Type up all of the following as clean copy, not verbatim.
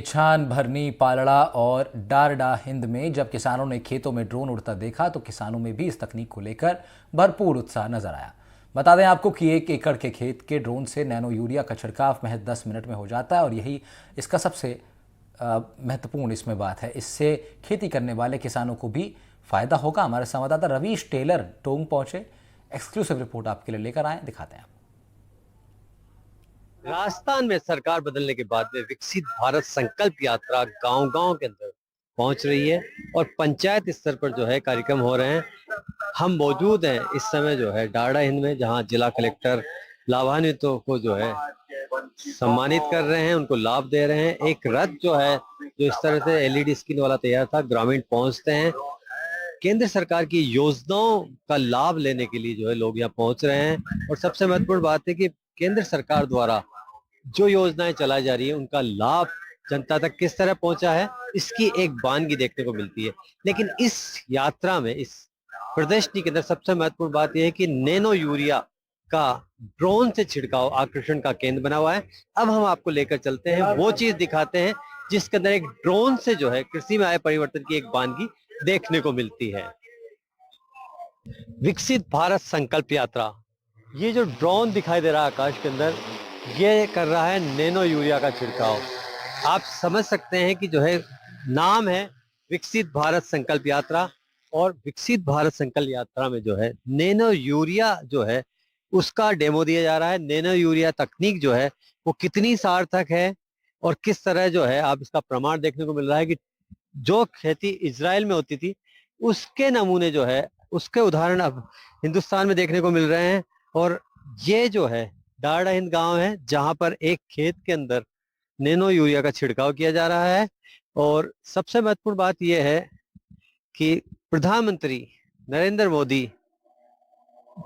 छान भरनी पालड़ा और डारडा हिंद में जब किसानों ने खेतों में ड्रोन उड़ता देखा तो किसानों में भी इस तकनीक को लेकर भरपूर उत्साह नजर आया। बता दें आपको कि 1 एकड़ के खेत के ड्रोन से नैनो यूरिया का छिड़काव महज 10 मिनट में हो जाता है और यही इसका सबसे महत्वपूर्ण इसमें बात है। इससे खेती करने वाले किसानों को भी फायदा होगा। हमारे संवाददाता रवीश टेलर टोंग पहुंचे, एक्सक्लूसिव रिपोर्ट आपके लिए लेकर आए, दिखाते हैं। राजस्थान में सरकार बदलने के बाद में विकसित भारत संकल्प यात्रा गांव-गांव के अंदर पहुंच रही है और पंचायत स्तर पर जो है कार्यक्रम हो रहे हैं। हम मौजूद हैं इस समय जो है डारडा हिंद में, जहां जिला कलेक्टर लाभान्वितों को जो है सम्मानित कर रहे हैं, उनको लाभ दे रहे हैं। एक रथ जो है जो इस तरह से एलईडी स्क्रीन वाला तैयार था, ग्रामीण पहुंचते हैं। केंद्र सरकार की योजनाओं का लाभ लेने के लिए जो है लोग यहाँ पहुंच रहे हैं और सबसे महत्वपूर्ण बात है कि केंद्र सरकार द्वारा जो योजनाएं चलाई जा रही है उनका लाभ जनता तक किस तरह पहुंचा है, इसकी एक वानगी देखने को मिलती है। लेकिन इस यात्रा में, इस प्रदर्शनी के अंदर सबसे महत्वपूर्ण बात यह है कि नैनो यूरिया का ड्रोन से छिड़काव आकर्षण का केंद्र बना हुआ है। अब हम आपको लेकर चलते हैं, वो चीज दिखाते हैं जिसके अंदर एक ड्रोन से जो है कृषि में आए परिवर्तन की एक वानगी देखने को मिलती है। विकसित भारत संकल्प यात्रा, ये जो ड्रोन दिखाई दे रहा है आकाश के अंदर, ये कर रहा है नैनो यूरिया का छिड़काव। आप समझ सकते हैं कि जो है नाम है विकसित भारत संकल्प यात्रा, और विकसित भारत संकल्प यात्रा में जो है नैनो यूरिया जो है उसका डेमो दिया जा रहा है। नैनो यूरिया तकनीक जो है वो कितनी सार्थक है और किस तरह जो है आप इसका प्रमाण देखने को मिल रहा है कि जो खेती इजराइल में होती थी उसके नमूने जो है, उसके उदाहरण अब हिंदुस्तान में देखने को मिल रहे हैं। और ये जो है डारडा हिंद गांव है जहां पर एक खेत के अंदर नैनो यूरिया का छिड़काव किया जा रहा है। और सबसे महत्वपूर्ण बात यह है कि प्रधानमंत्री नरेंद्र मोदी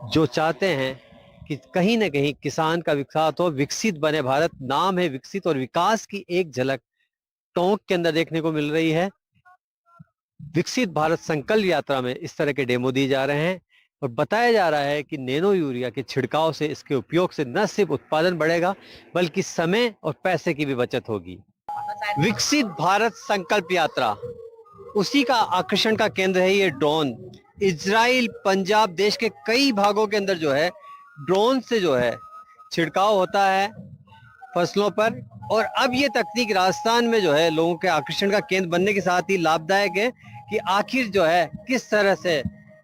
जो चाहते हैं कि कहीं ना कहीं किसान का विकास हो, विकसित बने भारत, नाम है विकसित, और विकास की एक झलक टोंक के अंदर देखने को मिल रही है। विकसित भारत संकल्प यात्रा में इस तरह के डेमो दिए जा रहे हैं और बताया जा रहा है कि नैनो यूरिया के छिड़काव से, इसके उपयोग से न सिर्फ उत्पादन बढ़ेगा बल्कि समय और पैसे की भी बचत होगी। विकसित भारत संकल्प यात्रा, उसी का आकर्षण का केंद्र है ये ड्रोन। इजराइल, पंजाब, देश के कई भागों के अंदर जो है ड्रोन से जो है छिड़काव होता है फसलों पर, और अब ये तकनीक राजस्थान में जो है लोगों के आकर्षण का केंद्र बनने के साथ ही लाभदायक है कि आखिर जो है किस तरह से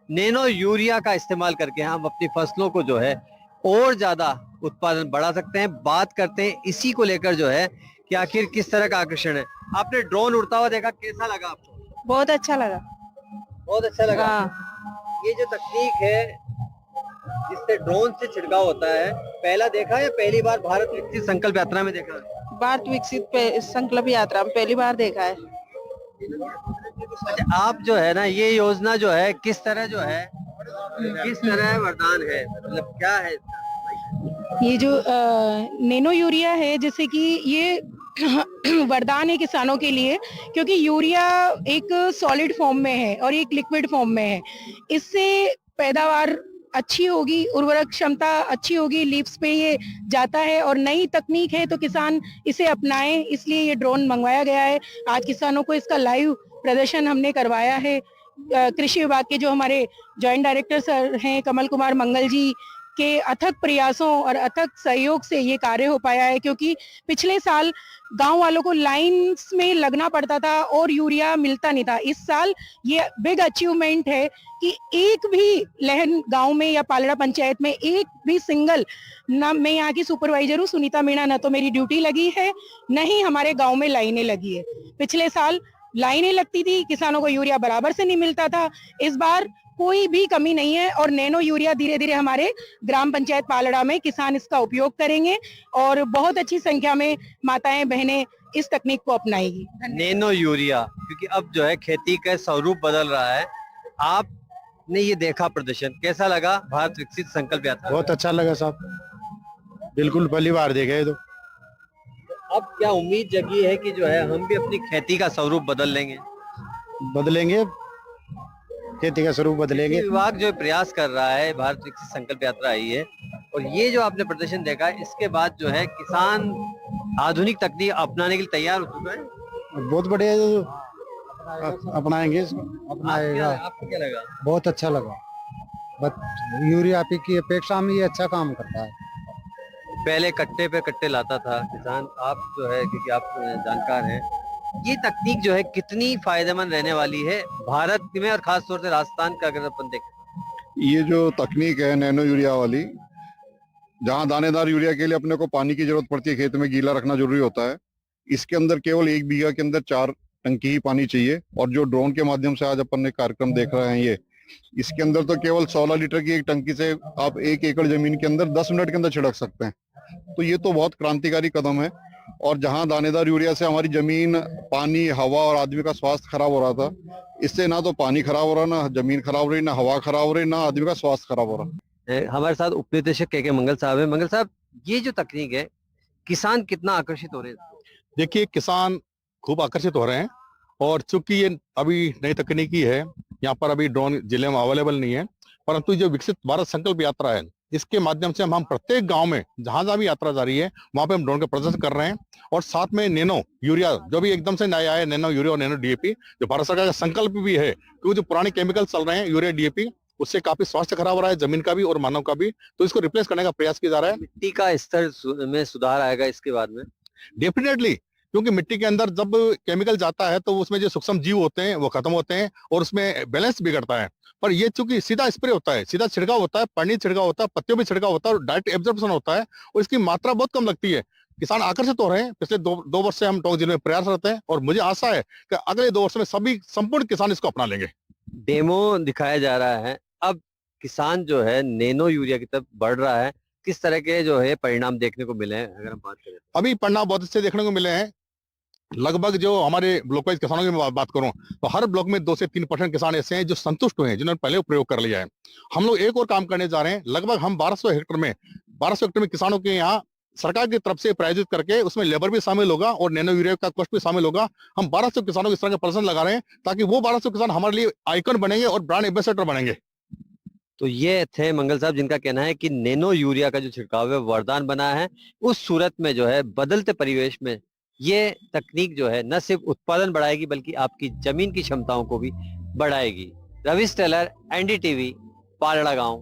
नैनो यूरिया का इस्तेमाल करके हम अपनी फसलों को जो है और ज्यादा उत्पादन बढ़ा सकते हैं। बात करते हैं इसी को लेकर जो है कि आखिर किस तरह का आकर्षण है। आपने ड्रोन उड़ता हुआ देखा, कैसा लगा आपको? बहुत अच्छा लगा। बहुत अच्छा लगा। हाँ। ये जो तकनीक है जिससे ड्रोन से छिड़काव होता है, पहला देखा या पहली बार भारत विकसित संकल्प यात्रा में देखा? भारत विकसित संकल्प यात्रा में पहली बार देखा है। अच्छा, आप जो है ना, ये योजना जो है किस तरह जो है, किस तरह वरदान है, मतलब क्या है? ये जो नैनो यूरिया है, जैसे कि ये वरदान है किसानों के लिए, क्योंकि यूरिया एक सॉलिड फॉर्म में है और एक लिक्विड फॉर्म में है। इससे पैदावार अच्छी होगी, उर्वरक क्षमता अच्छी होगी, लीव्स पे ये जाता है और नई तकनीक है तो किसान इसे अपनाएं, इसलिए ये ड्रोन मंगवाया गया है। आज किसानों को इसका लाइव प्रदर्शन हमने करवाया है। कृषि विभाग के जो हमारे जॉइंट डायरेक्टर सर हैं कमल कुमार मंगल जी के अथक प्रयासों और अथक सहयोग से ये कार्य हो पाया है, क्योंकि पिछले साल गांव वालों को लाइंस में लगना पड़ता था और यूरिया मिलता नहीं था। इस साल ये बिग अचीवमेंट है कि एक भी लहन गांव में या पालड़ा पंचायत में एक भी सिंगल, ना मैं यहाँ की सुपरवाइजर हूँ सुनीता मीणा, ना तो मेरी ड्यूटी लगी है, न ही हमारे गाँव में लाइनें लगी है। पिछले साल लाइनें लगती थी, किसानों को यूरिया बराबर से नहीं मिलता था। इस बार कोई भी कमी नहीं है और नैनो यूरिया धीरे धीरे हमारे ग्राम पंचायत पालड़ा में किसान इसका उपयोग करेंगे और बहुत अच्छी संख्या में माताएं बहनें इस तकनीक को अपनाएगी। नैनो यूरिया, क्योंकि अब जो है खेती का स्वरूप बदल रहा है। आपने ये देखा प्रदर्शन, कैसा लगा भारत विकसित संकल्प यात्रा? बहुत अच्छा लगा साहब, बिल्कुल पहली बार देखा है तो। अब क्या उम्मीद जगी है कि जो है हम भी अपनी खेती का स्वरूप बदल लेंगे? बदलेंगे, खेती का स्वरूप बदलेंगे। विभाग जो प्रयास कर रहा है, भारत विकसित संकल्प यात्रा आई है और ये जो आपने प्रदर्शन देखा, इसके बाद जो है किसान आधुनिक तकनीक अपनाने के लिए तैयार हो चुका है। बहुत बढ़िया जो अपनाएंगे इसको। आपको क्या लगा? बहुत अच्छा लगा। बट यूरिया पी की अपेक्षा में ये अच्छा काम करता है। पहले कट्टे पे कट्टे लाता था किसान, आप जो है क्योंकि आप जानकार हैं, ये तकनीक जो है कितनी फायदेमंद रहने वाली है भारत में और खास तौर से राजस्थान का अगर अपन देखें? ये जो तकनीक है नैनो यूरिया वाली, जहां दानेदार यूरिया के लिए अपने को पानी की जरूरत पड़ती है, खेत में गीला रखना जरूरी होता है, इसके अंदर केवल 1 बीघा के अंदर 4 टंकी ही पानी चाहिए। और जो ड्रोन के माध्यम से आज अपन ने कार्यक्रम देख रहे हैं, ये इसके अंदर तो केवल 16 लीटर की एक टंकी से आप 1 एकड़ जमीन के अंदर 10 मिनट के अंदर छिड़क सकते हैं। तो ये तो बहुत क्रांतिकारी कदम है। और जहां दानेदार यूरिया से हमारी जमीन, पानी, हवा और आदमी का स्वास्थ्य खराब हो रहा था, इससे ना तो पानी खराब हो रहा, ना जमीन खराब हो रही, ना हवा खराब हो रही, ना आदमी का स्वास्थ्य खराब हो रहा। हमारे साथ उप निदेशक के मंगल साहब है। मंगल साहब, ये जो तकनीक है, किसान कितना आकर्षित हो रहे हैं? देखिए, किसान खूब आकर्षित हो रहे हैं। और चूंकि ये अभी नई तकनीकी है, यहाँ पर अभी ड्रोन जिले में अवेलेबल नहीं है, परंतु जो विकसित भारत संकल्प यात्रा है, इसके माध्यम से हम प्रत्येक गांव में जहां जहां भी यात्रा जारी है वहां पे हम ड्रोन का प्रदर्शन कर रहे हैं। और साथ में नैनो यूरिया जो भी एकदम से नया है, नैनो यूरिया और नैनो डीएपी, जो भारत सरकार का संकल्प भी है, क्योंकि जो पुराने केमिकल चल रहे हैं यूरिया डीएपी, उससे काफी स्वास्थ्य खराब हो रहा है, जमीन का भी और मानव का भी। तो इसको रिप्लेस करने का प्रयास किया जा रहा है। मिट्टी का स्तर में सुधार आएगा इसके बाद में? डेफिनेटली, क्योंकि मिट्टी के अंदर जब केमिकल जाता है तो उसमें जो सूक्ष्म जीव होते हैं वो खत्म होते हैं और उसमें बैलेंस बिगड़ता है। पर ये चूंकि सीधा स्प्रे होता है, सीधा छिड़काव होता है, पानी छिड़काव होता है, पत्तियों भी छिड़काव होता है और डायरेक्ट एब्जॉर्प्शन होता है और इसकी मात्रा बहुत कम लगती है। किसान आकर्षित हो रहे हैं। पिछले दो वर्ष से हम टोंक जिले में प्रयास करते हैं और मुझे आशा है कि अगले 2 वर्ष में सभी संपूर्ण किसान इसको अपना लेंगे। डेमो दिखाया जा रहा है, अब किसान जो है नैनो यूरिया की तरफ बढ़ रहा है। किस तरह के जो है परिणाम देखने को मिले हैं अगर हम बात करें? अभी परिणाम बहुत अच्छे देखने को मिले हैं। लगभग जो हमारे ब्लॉक वाइज किसानों की बात करूं तो हर ब्लॉक में 2 से 3% किसान ऐसे हैं जो संतुष्ट हुए हैं, जिन्होंने पहले प्रयोग कर लिया है। हम लोग एक और काम करने जा रहे हैं। लगभग हम 1200 हेक्टेयर में किसानों के यहाँ सरकार की तरफ से प्रायोजित करके उसमें लेबर भी शामिल होगा और नैनो यूरिया का कॉस्ट भी शामिल होगा। हम 1200 किसानों को इस तरह का प्रदर्शन लगा रहे हैं ताकि वो 1200 किसान हमारे लिए आइकन बनेंगे और ब्रांड एम्बेसडर बनेंगे। तो ये थे मंगल साहब, जिनका कहना है कि नैनो यूरिया का जो छिड़काव है वरदान बना है। उस सूरत में जो है बदलते परिवेश में ये तकनीक जो है न सिर्फ उत्पादन बढ़ाएगी बल्कि आपकी जमीन की क्षमताओं को भी बढ़ाएगी। रविश टेलर, एनडीटीवी, पालड़ा गांव।